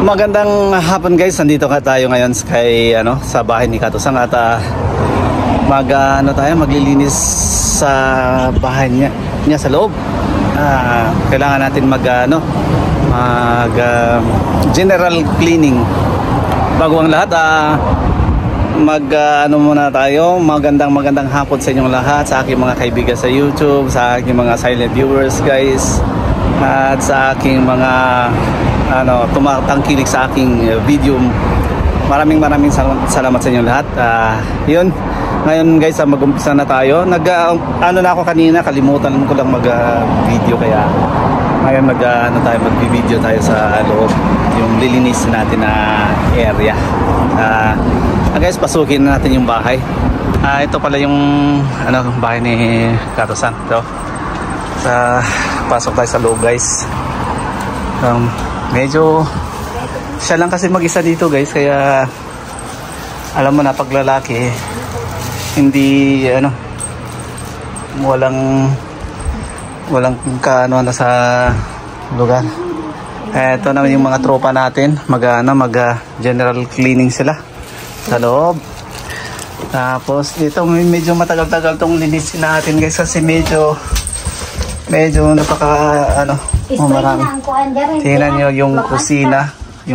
Magandang hapon guys, nandito nga tayo ngayon kay sa bahay ni Katusang at maglilinis sa bahay niya sa loob. Kailangan natin mag general cleaning. Bago ang lahat, muna tayo. Magandang hapon sa inyong lahat, sa aking mga kaibigan sa YouTube, sa aking mga silent viewers guys, at sa aking mga tumatangkilik sa aking video. Maraming salamat sa inyo lahat. Yun, ngayon guys, mag-umpisa na tayo. Na ako kanina, kalimutan ko lang mag-video, kaya ngayon mag-video tayo sa loob, yung lilinisin natin na area. Guys, pasukin natin yung bahay. Ito pala yung bahay ni Kato-san. So, pasok tayo sa loob guys. Medyo siya lang kasi mag-isa dito guys, kaya alam mo na, pag lalaki hindi walang sa lugar. Ito naman yung mga tropa natin, mag general cleaning sila sa loob. Tapos dito medyo matagal-tagal tong linisin natin guys, kasi medyo marami. Tingnan nyo yung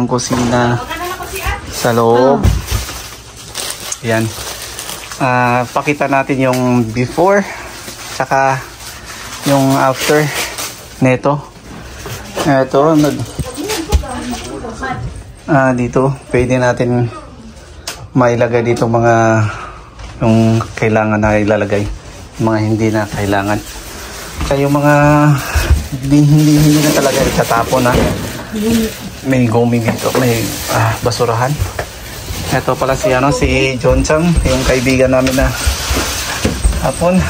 kusina sa loob. Yan. Pakita natin yung before saka yung after neto. Ito dito pwede natin mailagay dito yung kailangan na ilalagay, mga hindi na kailangan. Kaya yung mga hindi na talaga itatapon na may guming dito, may basurahan. Ito pala si John Chang, yung kaibigan namin na hapon.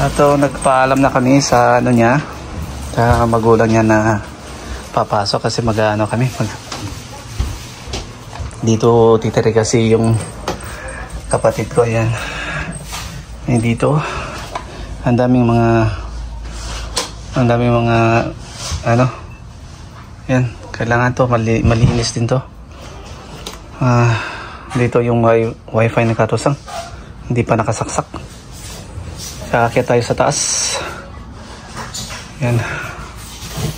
Ito, nagpaalam na kami sa niya, sa magulang niya na papasok kasi kami dito titiri kasi yung kapatid ko. Yan, dito ang daming mga yan, kailangan to malinis din to. Dito yung wifi na Kato-san, hindi pa nakasaksak. Kaakyat tayo sa taas. Yan,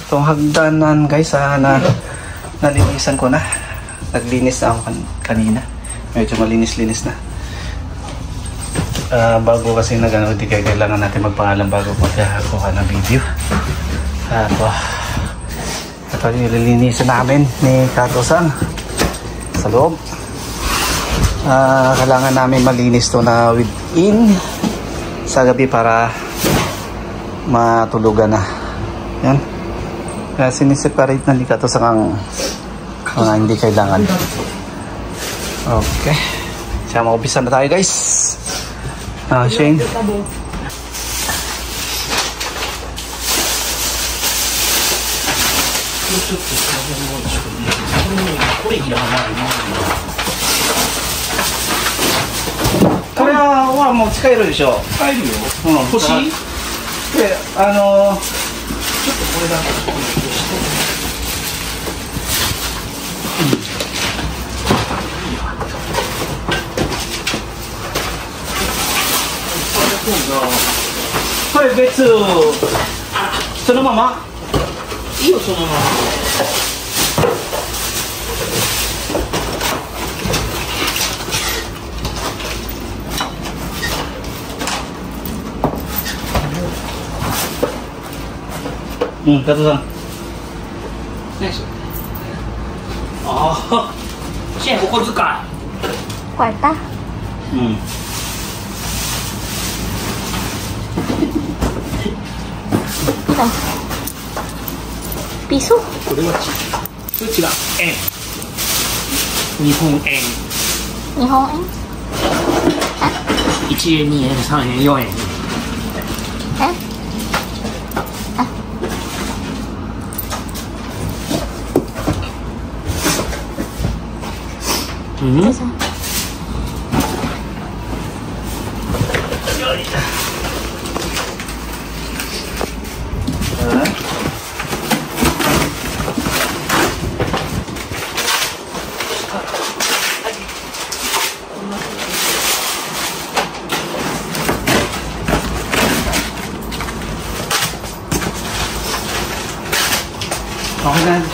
itong hagdanan guys, nalinisan ko na. Naglinis na ako kanina, medyo malinis-linis na. Bago kasi hindi kailangan natin magpaalam bago magkuha ng video. Ito yung nililinisan namin ni Kato-san sa loob. Kailangan namin malinis to na within sa gabi para matulugan na. Yan, siniseparate na ni Kato-san ang mga hindi kailangan. Okay, siya, mag-umpisa na tayo guys. Shane,これはもう使えるでしょ。使えるよ。欲しい？で、ちょっとこれだけ。これ別、そのまま？いいよ、そのまま。加藤さん。何それ？现在お小遣い。Kwarta? Piso? これは違う。これ違う。円。日本円。日本円？ 1円、2円、3円、4円。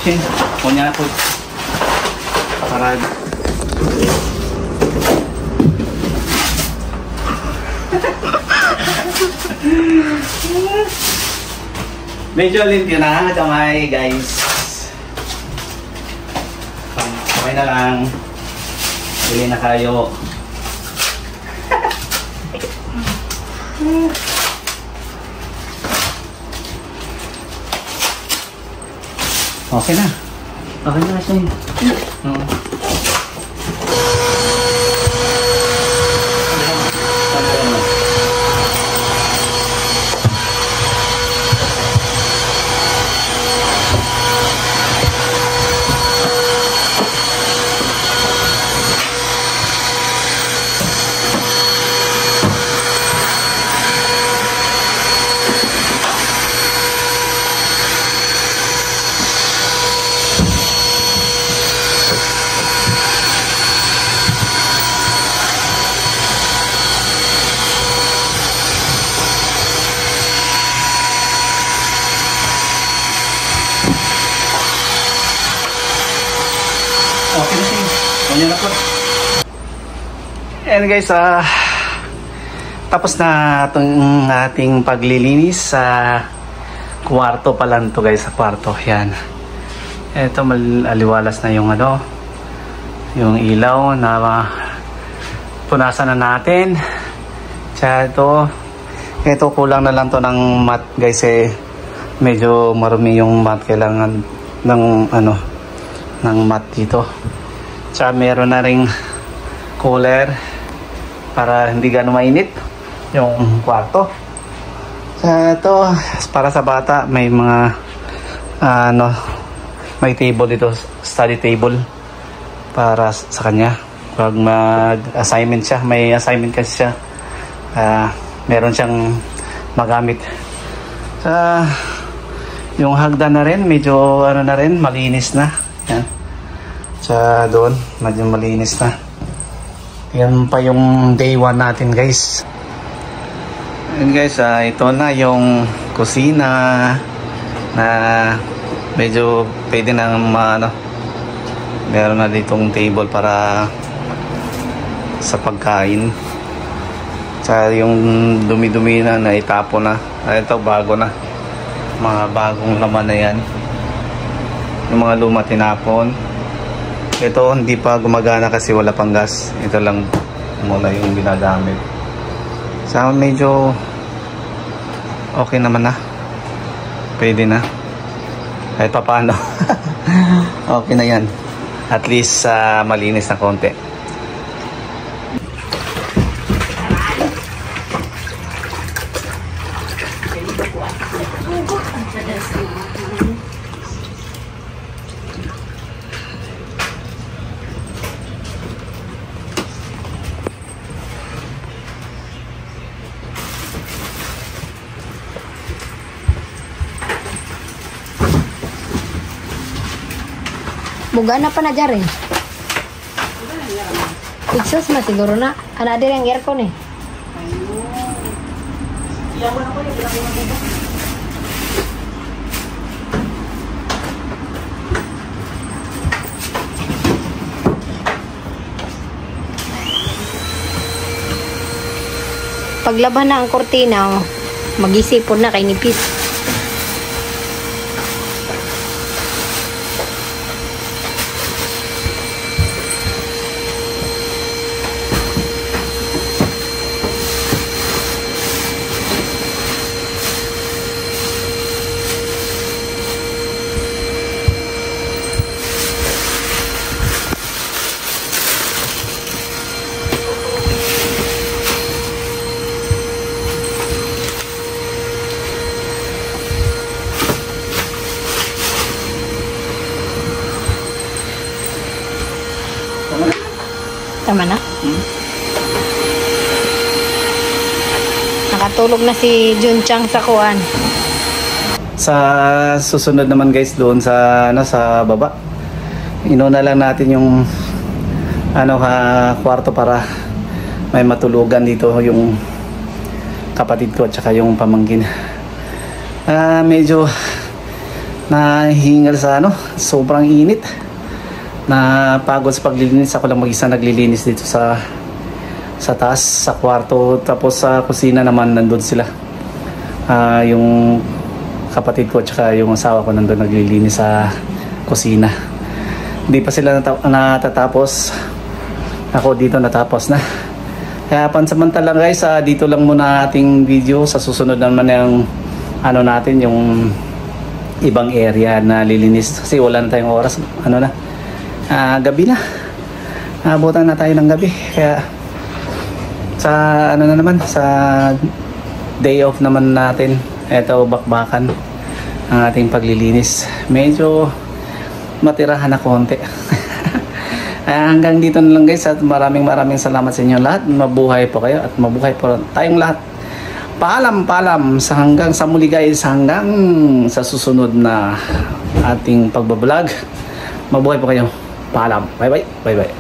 Shin. Kunya na po. Para medyo limpyo na kamay guys. Kamay na lang. Bili na kayo. Okay na. Okay na siya. Oo. Okay na siya. Kunya na po. And guys, tapos na itong ating paglilinis sa kwarto pa lang to guys, sa kwarto. Yan. Ito aliwalas na yung yung ilaw na punasan na natin. Tsaka ito kulang na lang to ng mat guys, medyo marumi yung mat, kailangan ng ng mat dito. Tsaka meron na ring cooler para hindi gano'ng mainit yung kwarto. Tsaka ito para sa bata, may mga may table dito, study table para sa kanya pag mag-assignment siya, may assignment kasi siya, meron siyang magamit. Yung hagdan na rin medyo na rin, malinis na. Yan. Sa doon, medyo malinis na. Yan pa yung day 1 natin guys. And guys, ito na yung kusina na medyo pwede nang meron na ditong table para sa pagkain. Sa yung dumi-dumi na naitapo na. Ito bago na. Mga bagong laman na yan. Yung mga luma tinapon. Ito hindi pa gumagana kasi wala pang gas. Ito lang muna yung ginagamit. So medyo okay naman na. Pwede na. Kahit pa paano. Okay na yan. At least malinis na konti. Buga na pa na dyan eh. Exhaust na siguro na. Ana din ang aircon eh. Paglaban na ang kortina, mag-isipon na kay nipis. Tama na? Nakatulog na si Junchang sa kuwan. Sa susunod naman guys, doon sa sa baba, inuna lang natin yung kwarto para may matulugan dito yung kapatid ko at saka yung pamangkin. Medyo nahingal sa sobrang init. Na pagod sa paglilinis. Ako lang mag-isa naglilinis dito sa taas, sa kwarto. Tapos sa kusina naman nandun sila. Yung kapatid ko tsaka yung asawa ko nandun naglilinis sa kusina. Hindi pa sila natatapos. Ako dito natapos na. Kaya pansamantala guys, dito lang muna ating video. Sa susunod naman yung natin yung ibang area na lilinis. Kasi wala na tayong oras. Gabi na. Abutan na tayo ng gabi. Kaya sa sa day off naman natin, eto bakbakan ang ating paglilinis. Medyo matirahan na konti. Hanggang dito na lang guys, at maraming salamat sa inyo lahat. Mabuhay po kayo at mabuhay po tayong lahat. Paalam sa hanggang sa muli guys, hanggang sa susunod na ating pagbablog. Mabuhay po kayo. Paalam. Bye bye.